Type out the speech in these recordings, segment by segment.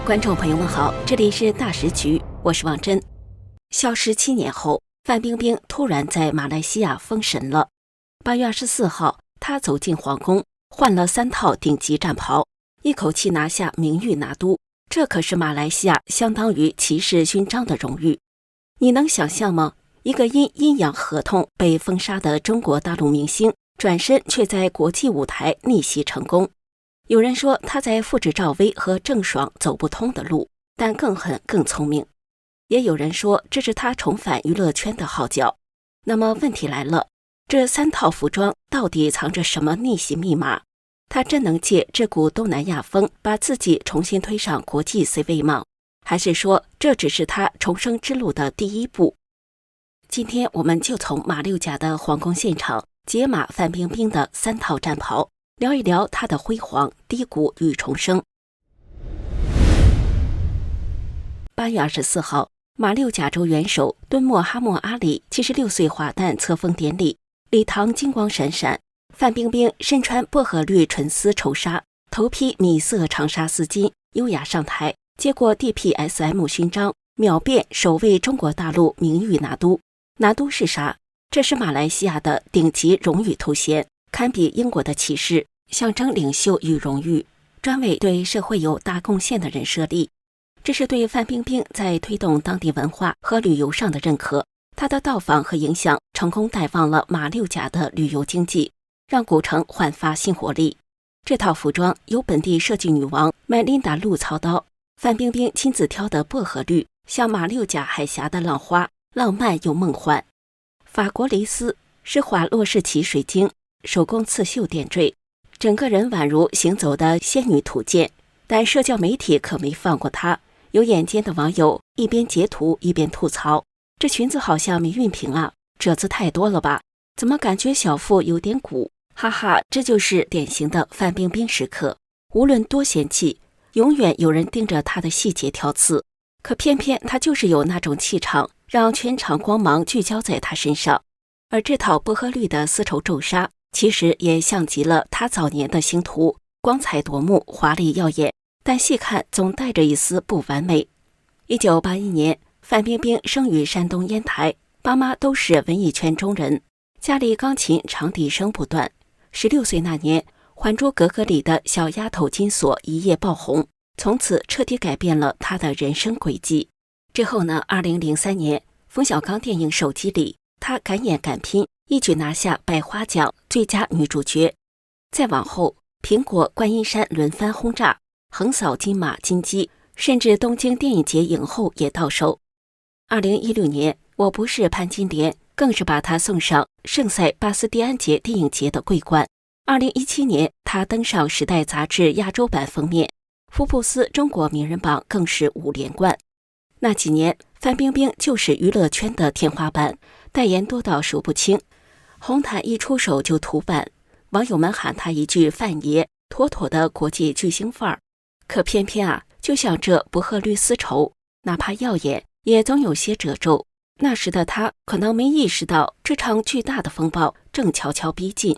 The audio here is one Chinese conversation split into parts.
观众朋友们好，这里是大时局，我是王真。消失7年后，范冰冰突然在马来西亚封神了。8月24号，她走进皇宫，换了3套顶级战袍，一口气拿下名誉拿督，这可是马来西亚相当于骑士勋章的荣誉。你能想象吗？一个因阴阳合同被封杀的中国大陆明星，转身却在国际舞台逆袭成功。有人说他在复制赵薇和郑爽走不通的路，但更狠更聪明。也有人说这是他重返娱乐圈的号角。那么问题来了，这3套服装到底藏着什么逆袭密码？他真能借这股东南亚风把自己重新推上国际 C 位吗？还是说这只是他重生之路的第一步？今天我们就从马六甲的皇宫现场解码范冰冰的3套战袍，聊一聊她的辉煌、低谷与重生。8月24号，马六甲州元首敦莫哈默阿里76岁华诞册封典礼，礼堂金光闪闪。范冰冰身穿薄荷绿纯丝绸纱，头披米色长纱丝巾，优雅上台，接过 DPSM 勋章，秒变首位中国大陆名誉拿督。拿督是啥？这是马来西亚的顶级荣誉头衔，堪比英国的骑士，象征领袖与荣誉，专为对社会有大贡献的人设立。这是对范冰冰在推动当地文化和旅游上的认可。她的到访和影响成功带旺了马六甲的旅游经济，让古城焕发新活力。这套服装由本地设计女王麦琳达·路操刀，范冰冰亲自挑的薄荷绿，像马六甲海峡的浪花，浪漫又梦幻。法国蕾丝是华洛士奇水晶，手工刺绣点缀，整个人宛如行走的仙女图鉴。但社交媒体可没放过她，有眼尖的网友一边截图一边吐槽，这裙子好像没熨平啊，褶子太多了吧，怎么感觉小腹有点鼓，哈哈，这就是典型的范冰冰时刻。无论多嫌弃，永远有人盯着她的细节挑刺，可偏偏她就是有那种气场，让全场光芒聚焦在她身上。而这套薄荷绿的丝绸皱纱其实也像极了她早年的星途，光彩夺目，华丽耀眼，但细看总带着一丝不完美。1981年，范冰冰生于山东烟台，爸妈都是文艺圈中人，家里钢琴长笛声不断。16岁那年，《还珠格格》里的小丫头金锁一夜爆红，从此彻底改变了她的人生轨迹。之后呢，2003年，冯小刚电影《手机》里，她敢演敢拼，一举拿下百花奖最佳女主角。再往后，苹果、观音山轮番轰炸，横扫金马、金鸡，甚至东京电影节影后也到手。2016年，我不是潘金莲，更是把她送上圣塞巴斯蒂安节电影节的桂冠。2017年，她登上《时代》杂志亚洲版封面，福布斯中国名人榜更是5连冠。那几年，范冰冰就是娱乐圈的天花板，代言多到数不清，红毯一出手就图版，网友们喊她一句范爷，妥妥的国际巨星范儿。可偏偏啊，就像这薄荷绿丝绸，哪怕耀眼，也总有些褶皱。那时的她可能没意识到，这场巨大的风暴正悄悄逼近。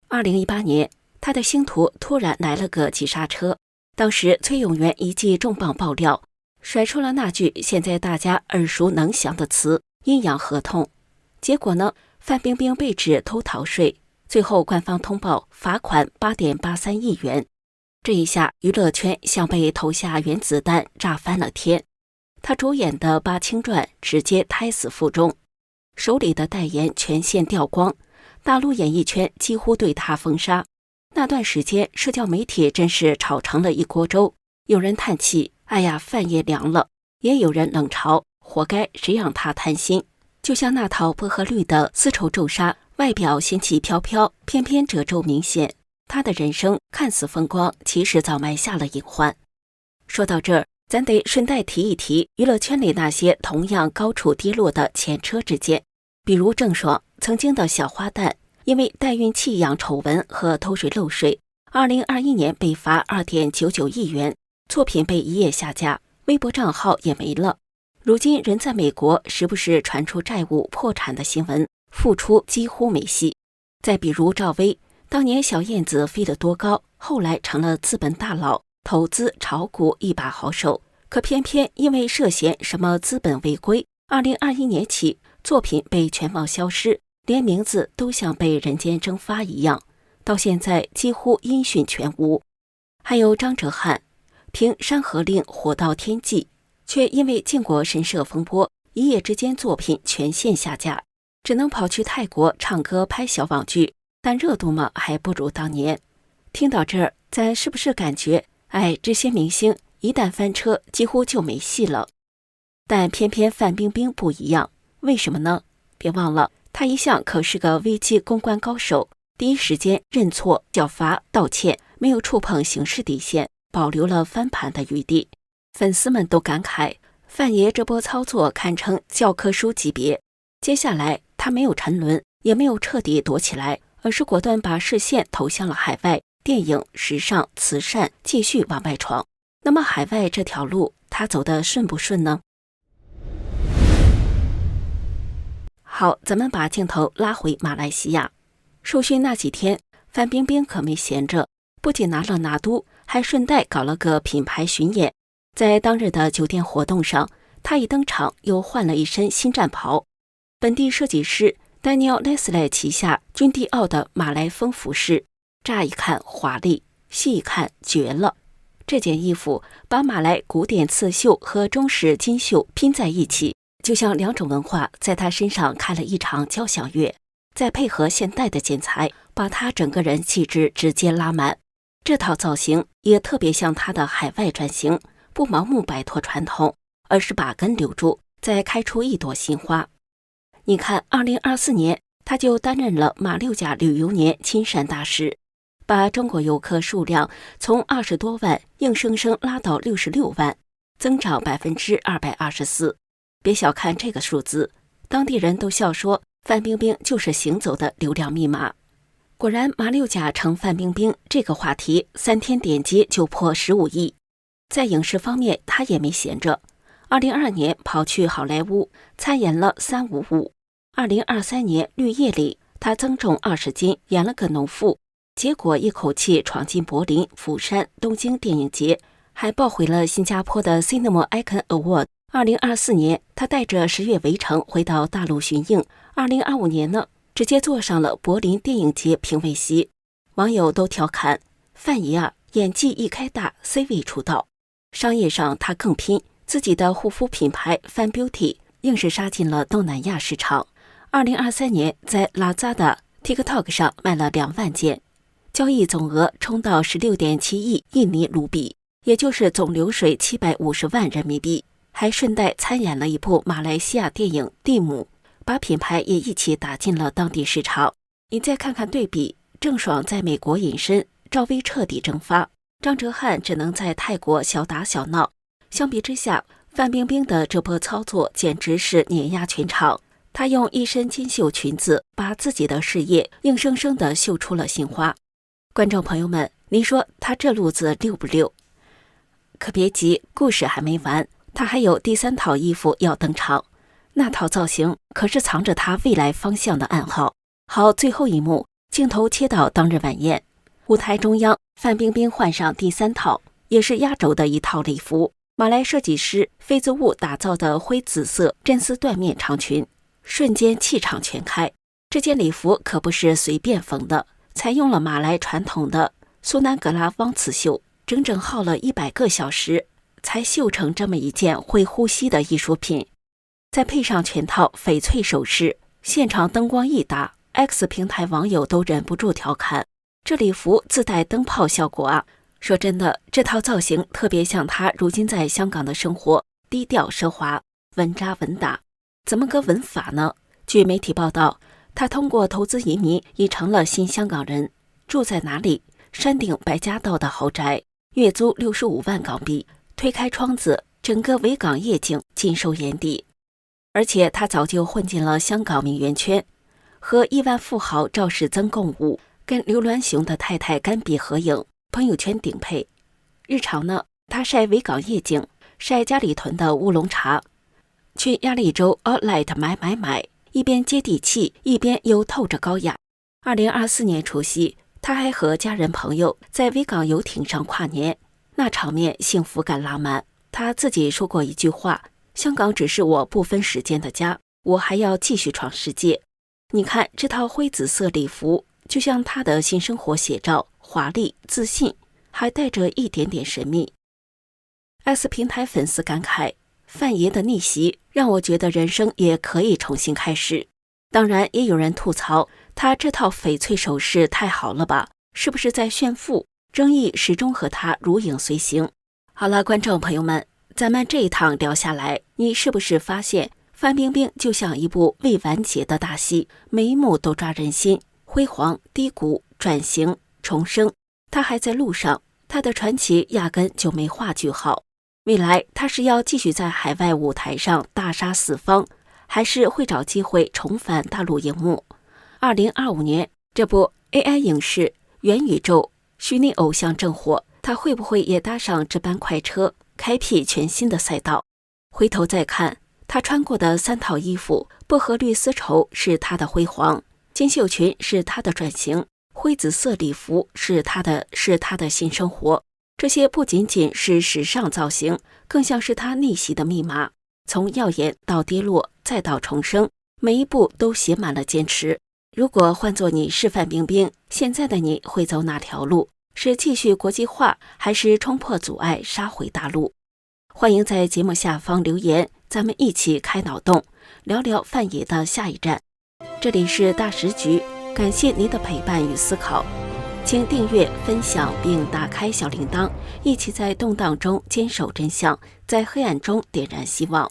2018年，她的星途突然来了个急刹车。当时崔永元一记重磅爆料，甩出了那句现在大家耳熟能详的词“阴阳合同”。结果呢，范冰冰被指偷逃税，最后官方通报罚款8.83亿元。这一下，娱乐圈像被投下原子弹，炸翻了天。她主演的《八清传》直接胎死腹中，手里的代言全线掉光，大陆演艺圈几乎对她封杀。那段时间，社交媒体真是炒成了一锅粥。有人叹气，哎呀，饭也凉了；也有人冷嘲，活该，谁让他贪心。就像那套薄荷绿的丝绸皱纱，外表仙气飘飘，偏偏褶皱明显。他的人生看似风光，其实早埋下了隐患。说到这儿，咱得顺带提一提娱乐圈里那些同样高处跌落的前车之鉴，比如郑爽，曾经的小花旦，因为代孕弃养丑闻和偷税漏税，2021年被罚2.99亿元，作品被一夜下架，微博账号也没了。如今人在美国，时不时传出债务破产的新闻，复出几乎没戏。再比如赵薇，当年小燕子飞得多高，后来成了资本大佬，投资炒股一把好手，可偏偏因为涉嫌什么资本违规，2021年起作品被全网消失，连名字都像被人间蒸发一样，到现在几乎音讯全无。还有张哲瀚，凭《山河令》火到天际，却因为靖国神社风波，一夜之间作品全线下架，只能跑去泰国唱歌拍小网剧，但热度嘛还不如当年。听到这儿，咱是不是感觉，这些明星一旦翻车，几乎就没戏了？但偏偏范冰冰不一样，为什么呢？别忘了，她一向可是个危机公关高手，第一时间认错、叫罚、道歉，没有触碰刑事底线，保留了翻盘的余地。粉丝们都感慨，范爷这波操作堪称教科书级别。接下来他没有沉沦，也没有彻底躲起来，而是果断把视线投向了海外，电影、时尚、慈善继续往外闯。那么海外这条路他走得顺不顺呢？好，咱们把镜头拉回马来西亚。受训那几天，范冰冰可没闲着，不仅拿了拿督，还顺带搞了个品牌巡演。在当日的酒店活动上，她一登场又换了一身新战袍，本地设计师丹尼尔·莱斯莱旗下君蒂奥的马来风服饰，乍一看华丽，细一看绝了。这件衣服把马来古典刺绣和中式金绣拼在一起，就像两种文化在她身上开了一场交响乐，再配合现代的剪裁，把她整个人气质直接拉满。这套造型也特别像她的海外转型，不盲目摆脱传统，而是把根留住，再开出一朵新花。你看2024年他就担任了马六甲旅游年亲善大使，把中国游客数量从20多万硬生生拉到66万，增长224%。别小看这个数字，当地人都笑说范冰冰就是行走的流量密码。果然马六甲成范冰冰这个话题3天点击就破15亿。在影视方面他也没闲着，2022年跑去好莱坞参演了355。2023年绿叶里他增重20斤，演了个农妇，结果一口气闯进柏林、釜山、东京电影节，还抱回了新加坡的 Cinema Icon Award。2024年他带着十月围城回到大陆巡映，2025年呢直接坐上了柏林电影节评委席。网友都调侃范爷演技一开大 C 位出道。商业上他更拼，自己的护肤品牌 Fan Beauty 硬是杀进了东南亚市场。2023年在 Lazada、TikTok 上卖了2万件，交易总额冲到 16.7 亿印尼卢比，也就是总流水750万人民币，还顺带参演了一部马来西亚电影《蒂姆》，把品牌也一起打进了当地市场。你再看看对比，郑爽在美国隐身，赵薇彻底蒸发，张哲瀚只能在泰国小打小闹。相比之下，范冰冰的这波操作简直是碾压全场。她用一身金绣裙子把自己的事业硬生生地绣出了新花。观众朋友们，您说她这路子溜不溜？可别急，故事还没完，她还有第3套衣服要登场，那套造型可是藏着她未来方向的暗号。好，最后一幕，镜头切到当日晚宴，舞台中央，范冰冰换上第3套，也是压轴的一套礼服，马来设计师菲兹雾打造的灰紫色真丝缎面长裙，瞬间气场全开。这件礼服可不是随便缝的，采用了马来传统的苏南格拉汪刺绣，整整耗了100个小时才绣成这么一件会呼吸的艺术品。再配上全套翡翠首饰，现场灯光一打， X 平台网友都忍不住调侃，这礼服自带灯泡效果啊。说真的，这套造型特别像他如今在香港的生活，低调奢华，稳扎稳打。怎么个稳法呢？据媒体报道，他通过投资移民已成了新香港人，住在哪里？山顶白加道的豪宅，月租65万港币，推开窗子，整个维港夜景尽收眼底。而且他早就混进了香港名媛圈，和亿万富豪赵世增共舞，跟刘銮雄的太太甘比合影，朋友圈顶配。日常呢，他晒维港夜景，晒家里囤的乌龙茶，去亚利州 Outlet 买，一边接地气，一边又透着高雅。2024年除夕，他还和家人朋友在维港游艇上跨年，那场面幸福感拉满。他自己说过一句话：香港只是我不分时间的家，我还要继续闯世界。你看这套灰紫色礼服，就像他的新生活写照，华丽、自信，还带着一点点神秘。X 平台粉丝感慨，范爷的逆袭让我觉得人生也可以重新开始。当然也有人吐槽，他这套翡翠首饰太好了吧，是不是在炫富？争议始终和他如影随形。好了，观众朋友们，咱们这一趟聊下来，你是不是发现范冰冰就像一部未完结的大戏，每一幕都抓人心，辉煌、低谷、转型、重生，她还在路上，她的传奇压根就没画句号。未来她是要继续在海外舞台上大杀四方，还是会找机会重返大陆荧幕？2025年，这部 AI 影视元宇宙虚拟偶像正火，他会不会也搭上这班快车，开辟全新的赛道？回头再看，他穿过的3套衣服，薄荷绿丝绸是他的辉煌，金绣裙是他的转型，灰紫色礼服是他的新生活。这些不仅仅是时尚造型，更像是他逆袭的密码。从耀眼到跌落，再到重生，每一步都写满了坚持。如果换作你是范冰冰，现在的你会走哪条路？是继续国际化，还是冲破阻碍杀回大陆？欢迎在节目下方留言，咱们一起开脑洞，聊聊范爷的下一站。这里是大时局，感谢您的陪伴与思考，请订阅、分享并打开小铃铛，一起在动荡中坚守真相，在黑暗中点燃希望。